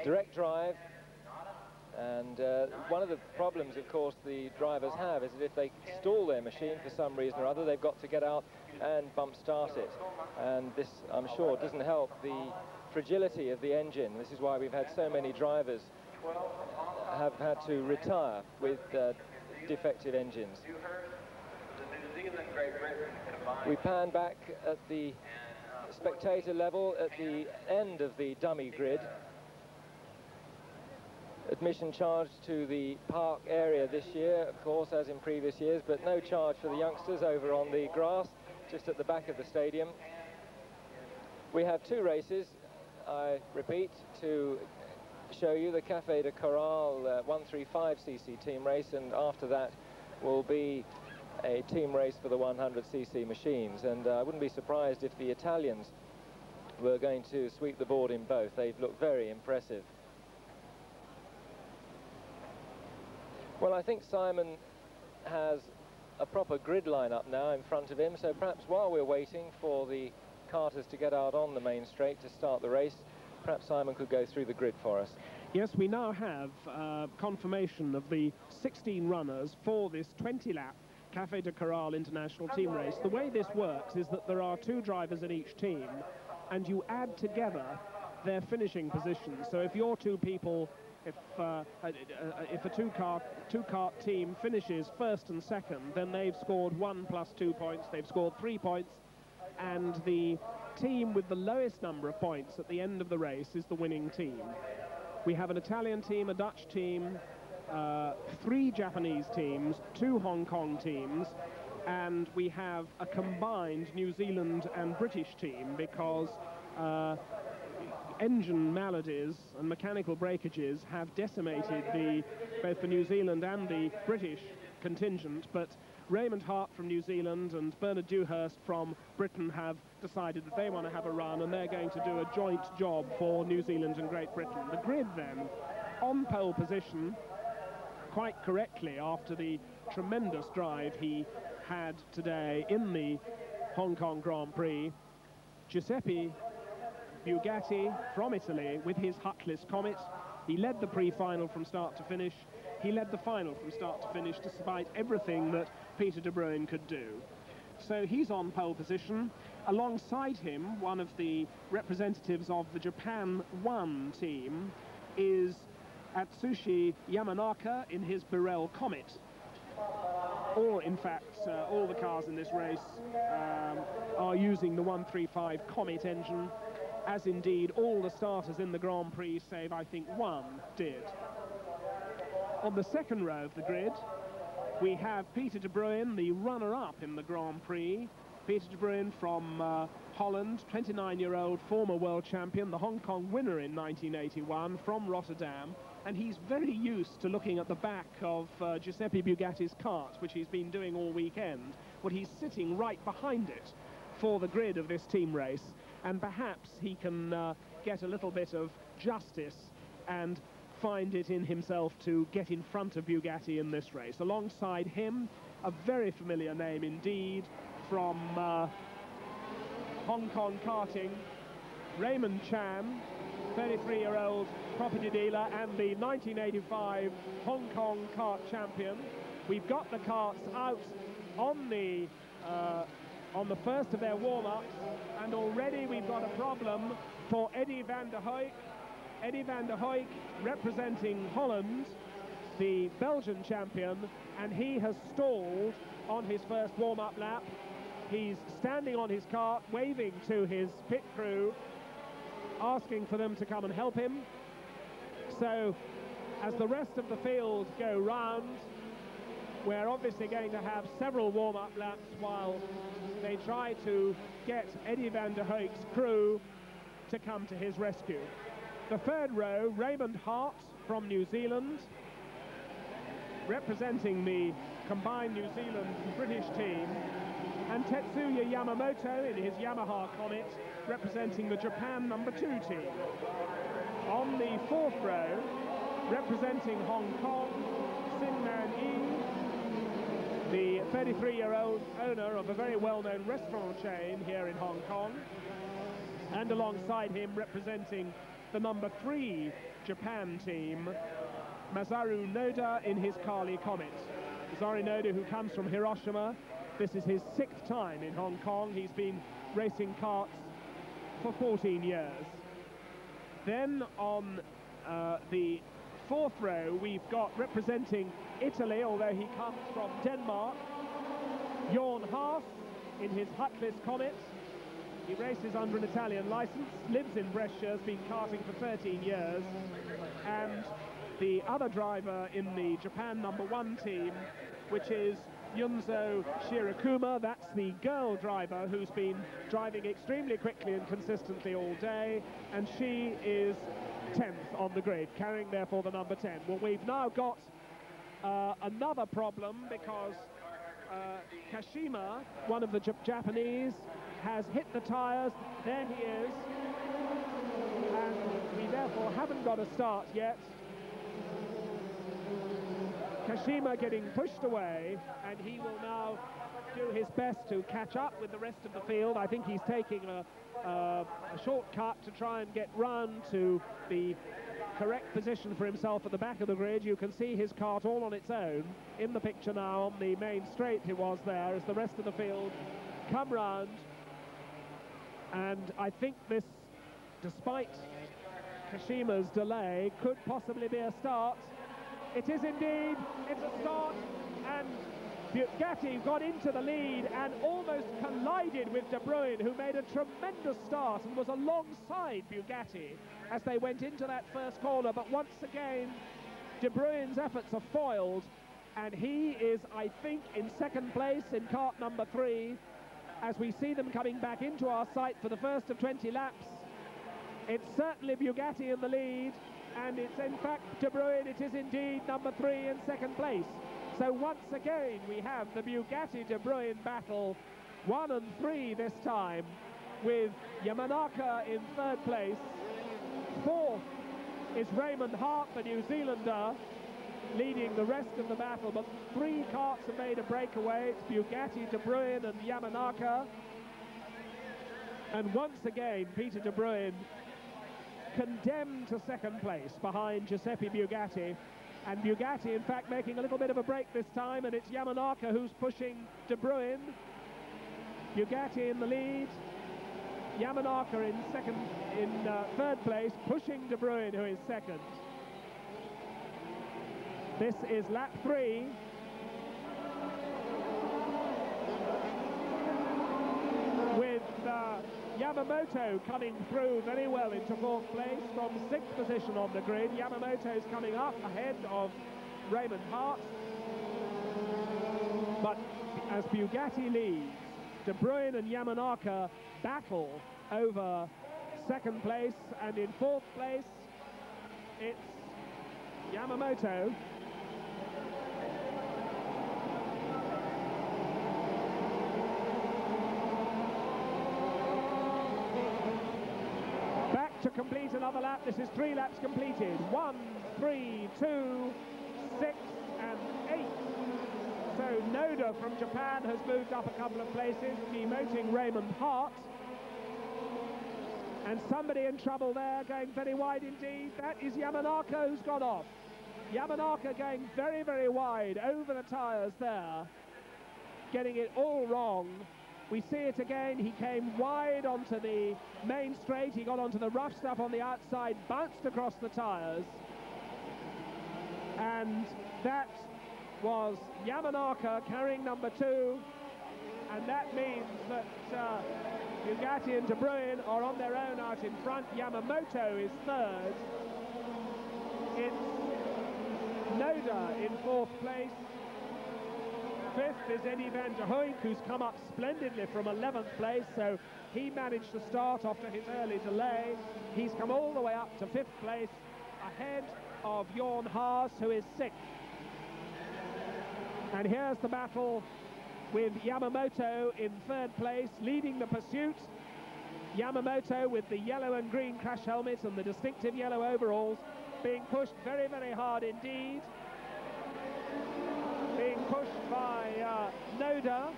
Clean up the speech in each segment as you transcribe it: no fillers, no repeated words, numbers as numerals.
direct drive. And one of the problems, of course, the drivers have is that if they stall their machine for some reason or other, they've got to get out and bump start it. And this, I'm sure, doesn't help the fragility of the engine. This is why we've had so many drivers have had to retire with defective engines. We pan back at the spectator level at the end of the dummy grid. Admission charge to the park area this year, of course, as in previous years, but no charge for the youngsters over on the grass, just at the back of the stadium. We have two races, I repeat, to show you the Café de Corral 135cc team race, and after that will be a team race for the 100cc machines. And I wouldn't be surprised if the Italians were going to sweep the board in both. They've looked very impressive. Well, I think Simon has a proper grid line-up now in front of him, so perhaps while we're waiting for the karters to get out on the main straight to start the race, perhaps Simon could go through the grid for us. Yes, we now have confirmation of the 16 runners for this 20-lap Café de Corral International team race. The way this works is that there are two drivers in each team, and you add together their finishing positions. So if your two people, if a two-kart team finishes first and second, then they've scored 1 + 2 points, they've scored 3 points, and the team with the lowest number of points at the end of the race is the winning team. We have an Italian team, a Dutch team, 3 Japanese teams, 2 Hong Kong teams, and we have a combined New Zealand and British team because engine maladies and mechanical breakages have decimated both the New Zealand and the British contingent, but Raymond Hart from New Zealand and Bernard Dewhurst from Britain have decided that they want to have a run, and they're going to do a joint job for New Zealand and Great Britain. The grid then, on pole position, quite correctly after the tremendous drive he had today in the Hong Kong Grand Prix, Giuseppe Bugatti from Italy with his Hutless Comet. He led the pre-final from start to finish. He led the final from start to finish despite everything that Peter de Bruyn could do. So he's on pole position. Alongside him, one of the representatives of the Japan 1 team is Atsushi Yamanaka in his Birel Comet. In fact, all the cars in this race are using the 135 Comet engine, as indeed all the starters in the Grand Prix, save I think 1, did. On the second row of the grid, we have Peter de Bruyn, the runner-up in the Grand Prix. Peter de Bruyn from Holland, 29-year-old former world champion, the Hong Kong winner in 1981 from Rotterdam. And he's very used to looking at the back of Giuseppe Bugatti's kart, which he's been doing all weekend. But he's sitting right behind it for the grid of this team race, and perhaps he can get a little bit of justice and find it in himself to get in front of Bugatti in this race. Alongside him, a very familiar name indeed from Hong Kong karting, Raymond Chan, 33-year-old property dealer and the 1985 Hong Kong kart champion. We've got the karts out on the first of their warm-ups, and already we've got a problem for Eddie van der Hoek. Eddie van der Hoek representing Holland, the Belgian champion, and he has stalled on his first warm-up lap. He's standing on his kart, waving to his pit crew, asking for them to come and help him. So, as the rest of the field go round, we're obviously going to have several warm-up laps while they try to get Eddie van der Hoek's crew to come to his rescue. The third row, Raymond Hart from New Zealand, representing the combined New Zealand and British team, and Tetsuya Yamamoto in his Yamaha Comet, representing the Japan #2 team. On the fourth row, representing Hong Kong, Sin Man Yi, the 33-year-old owner of a very well-known restaurant chain here in Hong Kong, and alongside him, representing the number 3 Japan team, Masaru Noda in his Kali Comet. Masaru Noda, who comes from Hiroshima. This is his 6th time in Hong Kong. He's been racing karts for 14 years. Then on the 4th row, we've got representing Italy, although he comes from Denmark, Jorn Haas in his Hutless Comet. He races under an Italian license, lives in Brescia, has been karting for 13 years. And the other driver in the Japan number 1 team, which is Yunzo Shirakuma, that's the girl driver who's been driving extremely quickly and consistently all day, and she is 10th on the grid, carrying therefore the number 10. Well, we've now got another problem, because Kashima, one of the Japanese, has hit the tyres. There he is, and we therefore haven't got a start yet. Kashima getting pushed away, and he will now do his best to catch up with the rest of the field. I think he's taking a shortcut to try and get round to the correct position for himself at the back of the grid. You can see his kart all on its own in the picture now on the main straight. He was there as the rest of the field come round, and I think this, despite Kashima's delay, could possibly be a start. It is indeed, it's a start, and Bugatti got into the lead and almost collided with De Bruyn, who made a tremendous start and was alongside Bugatti as they went into that first corner. But once again, De Bruyn's efforts are foiled, and he is, I think, in 2nd place in kart number 3, as we see them coming back into our sight for the first of 20 laps. It's certainly Bugatti in the lead, and it's in fact De Bruyn. It is indeed number 3 in 2nd place. So once again we have the Bugatti-De Bruyn battle, 1 and 3 this time, with Yamanaka in 3rd place. 4th is Raymond Hart, the New Zealander, leading the rest of the battle, but 3 karts have made a breakaway. It's Bugatti, De Bruyn and Yamanaka. And once again, Peter De Bruyn condemned to 2nd place behind Giuseppe Bugatti. And Bugatti, in fact, making a little bit of a break this time, and it's Yamanaka who's pushing De Bruyn. Bugatti in the lead. Yamanaka in 3rd place, pushing De Bruyn, who is 2nd. This is lap 3. With Yamamoto coming through very well into 4th place from 6th position on the grid. Yamamoto's coming up ahead of Raymond Hart. But as Bugatti leads, De Bruyn and Yamanaka battle over 2nd place, and in 4th place it's Yamamoto. To complete another lap. This is 3 laps completed. 1, 3, 2, 6 and 8. So Noda from Japan has moved up a couple of places, demoting Raymond Hart. And somebody in trouble there, going very wide indeed. That is Yamanaka, who's gone off. Yamanaka going very, very wide over the tyres there, getting it all wrong. We see it again. He came wide onto the main straight. He got onto the rough stuff on the outside, bounced across the tyres. And that was Yamanaka carrying number 2. And that means that Bugatti and De Bruyn are on their own out in front. Yamamoto is 3rd. It's Noda in 4th place. 5th is Eddie van der Hoek, who's come up splendidly from 11th place, so he managed to start after his early delay. He's come all the way up to 5th place, ahead of Jorn Haas, who is 6th. And here's the battle with Yamamoto in 3rd place, leading the pursuit. Yamamoto with the yellow and green crash helmet and the distinctive yellow overalls, being pushed very, very hard indeed. Being pushed by Noda,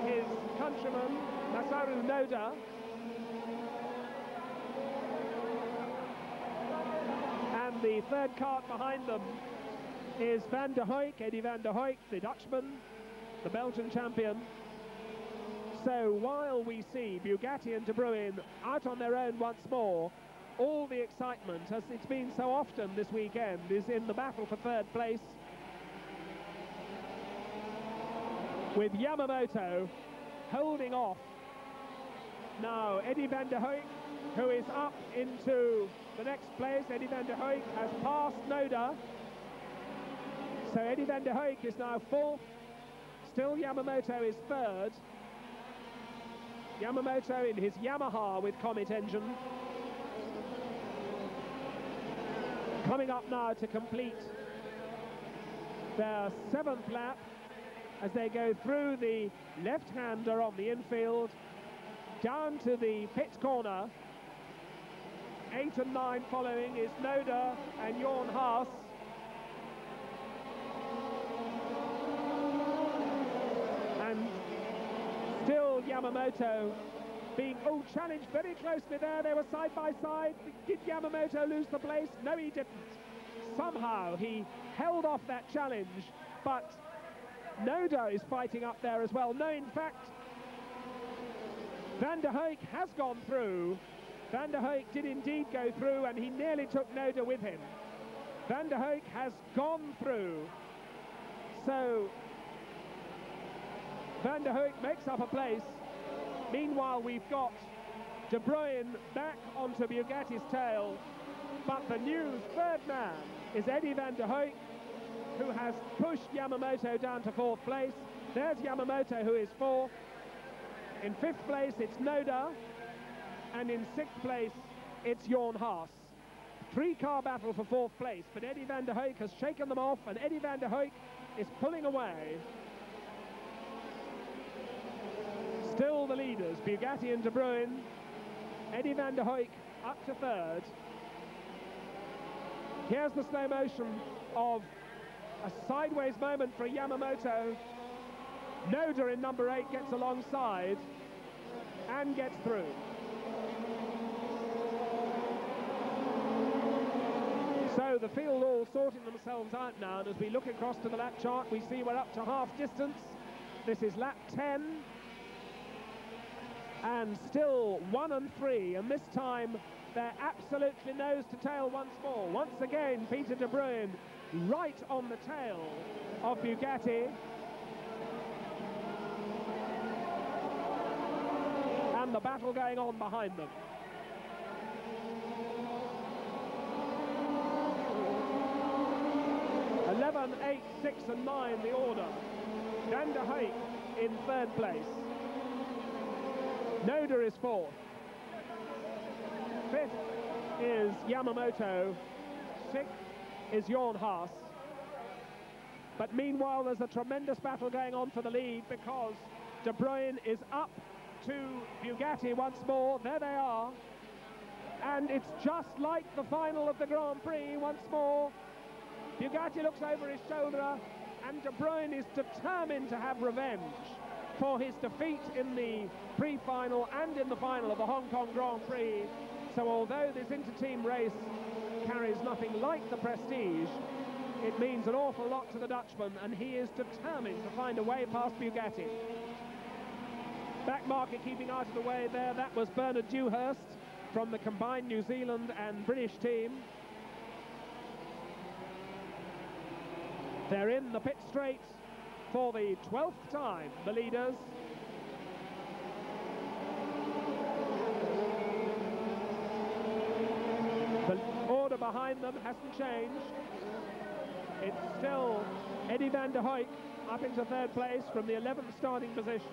his countryman, Masaru Noda. the third cart behind them is Van der Hoek, Eddie Van der Hoek, the Dutchman, the Belgian champion. So while we see Bugatti and De Bruyn out on their own once more, all the excitement, as it's been so often this weekend, is in the battle for third place, with Yamamoto holding off. Now Eddie Van der Hoek, who is up into the next place. Eddie Van der Hoek has passed Noda. So Eddie Van der Hoek is now fourth. Still Yamamoto is third. Yamamoto in his Yamaha with Comet engine. Coming up now to complete their seventh lap as they go through the left-hander on the infield, down to the pit corner. 8 and 9 following is Noda and Jorn Haas. And still Yamamoto being, challenged very closely there. They were side by side. Did Yamamoto lose the place? No, he didn't. Somehow he held off that challenge, but Noda is fighting up there as well. No, in fact, Van der Hoek has gone through. Van der Hoek did indeed go through, and he nearly took Noda with him. Van der Hoek has gone through. So Van der Hoek makes up a place. Meanwhile, we've got De Bruyn back onto Bugatti's tail, but the new third man is Eddie Van der Hoek, who has pushed Yamamoto down to fourth place. There's Yamamoto, who is fourth. In fifth place, it's Noda, and in sixth place, it's Jorn Haas. Three-car battle for fourth place, but Eddie Van der Hoek has shaken them off, and Eddie Van der Hoek is pulling away. Still the leaders, Bugatti and De Bruyn. Eddie Van der Hoek up to third. Here's the slow motion of a sideways moment for Yamamoto. Noda in number 8 gets alongside and gets through. So the field all sorting themselves out now, and as we look across to the lap chart, we see we're up to half distance. This is lap 10. And still 1 and 3, and this time they're absolutely nose to tail once more. Once again, Peter De Bruyn right on the tail of Bugatti. And the battle going on behind them. (11, 8, 6 and 9 the order. Van der Hoek in third place. Noda is fourth. Fifth is Yamamoto. Sixth is Jorn Haas. But meanwhile, there's a tremendous battle going on for the lead, because De Bruyn is up to Bugatti once more. There they are. And it's just like the final of the Grand Prix once more. Bugatti looks over his shoulder, and De Bruyn is determined to have revenge for his defeat in the pre-final and in the final of the Hong Kong Grand Prix. So although this inter-team race carries nothing like the prestige, it means an awful lot to the Dutchman, and he is determined to find a way past Bugatti. Back marker keeping out of the way there, that was Bernard Dewhurst from the combined New Zealand and British team. They're in the pit straight for the 12th time, the leaders. The order behind them hasn't changed. It's still Eddie Van der Hoek up into third place from the 11th starting position.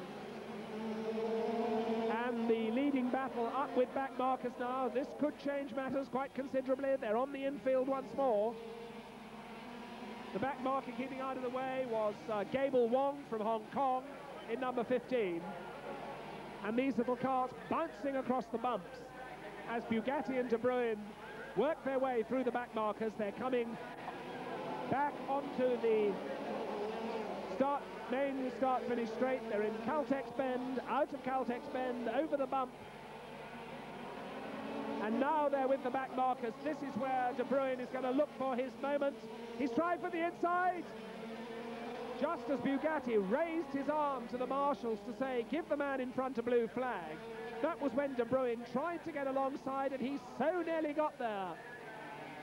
And the leading battle up with back markers now. This could change matters quite considerably. They're on the infield once more. The back marker keeping out of the way was Gable Wong from Hong Kong in number 15. And these little cars bouncing across the bumps as Bugatti and De Bruyn work their way through the back markers. They're coming back onto the main start-finish straight. They're in Caltex Bend, out of Caltex Bend, over the bump. And now they're with the back markers. This is where De Bruyne is going to look for his moment. He's trying for the inside. Just as Bugatti raised his arm to the marshals to say, give the man in front a blue flag, that was when De Bruyne tried to get alongside, and he so nearly got there.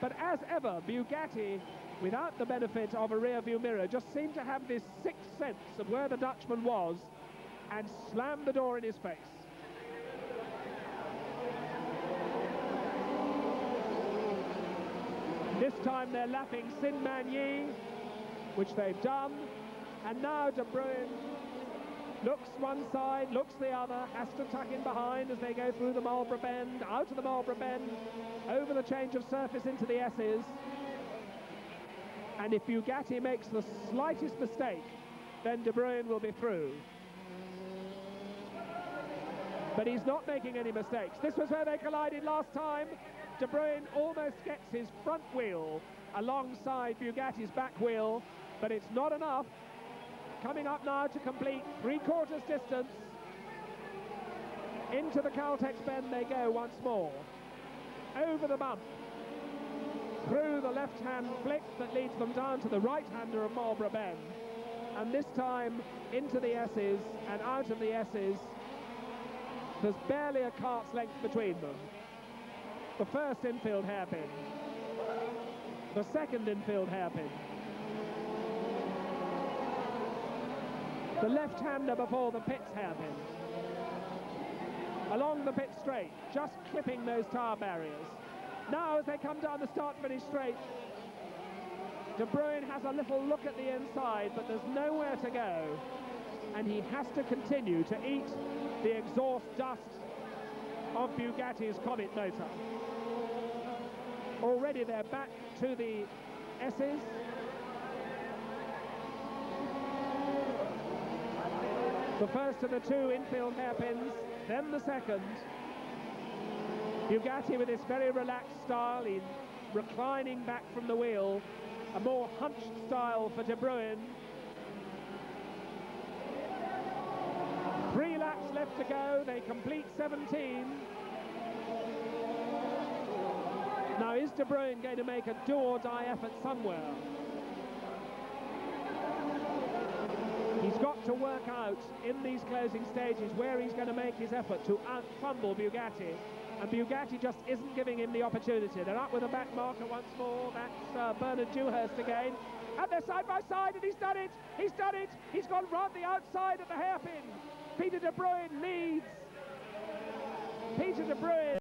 But as ever, Bugatti, without the benefit of a rear-view mirror, just seemed to have this sixth sense of where the Dutchman was and slammed the door in his face. This time they're lapping Sin-Man-Yi, which they've done, and now De Bruyne looks one side, looks the other, has to tuck in behind as they go through the Marlborough Bend, out of the Marlborough Bend, over the change of surface into the S's. And if Bugatti makes the slightest mistake, then De Bruyne will be through. But he's not making any mistakes. This was where they collided last time. De Bruyne almost gets his front wheel alongside Bugatti's back wheel, but it's not enough. Coming up now to complete three-quarters distance. Into the Caltex bend they go once more. Over the bump. Through the left-hand flick that leads them down to the right-hander of Marlborough Bend. And this time into the S's and out of the S's. There's barely a cart's length between them. The first infield hairpin. The second infield hairpin. The left-hander before the pits hairpin. Along the pit straight, just clipping those tyre barriers. Now as they come down the start-finish straight, De Bruyne has a little look at the inside, but there's nowhere to go. And he has to continue to eat the exhaust dust of Bugatti's Comet motor. Already they're back to the S's. The first of the two infield hairpins, then the second. Bugatti with this very relaxed style, he's reclining back from the wheel, a more hunched style for De Bruyne. 3 laps left to go, they complete 17. Now is De Bruyne going to make a do-or-die effort somewhere? He's got to work out in these closing stages where he's going to make his effort to out-fumble Bugatti. And Bugatti just isn't giving him the opportunity. They're up with a back marker once more. That's Bernard Dewhurst again. And they're side by side, and he's done it. He's done it. He's gone round the outside of the hairpin. Peter De Bruyne leads. Peter De Bruyne.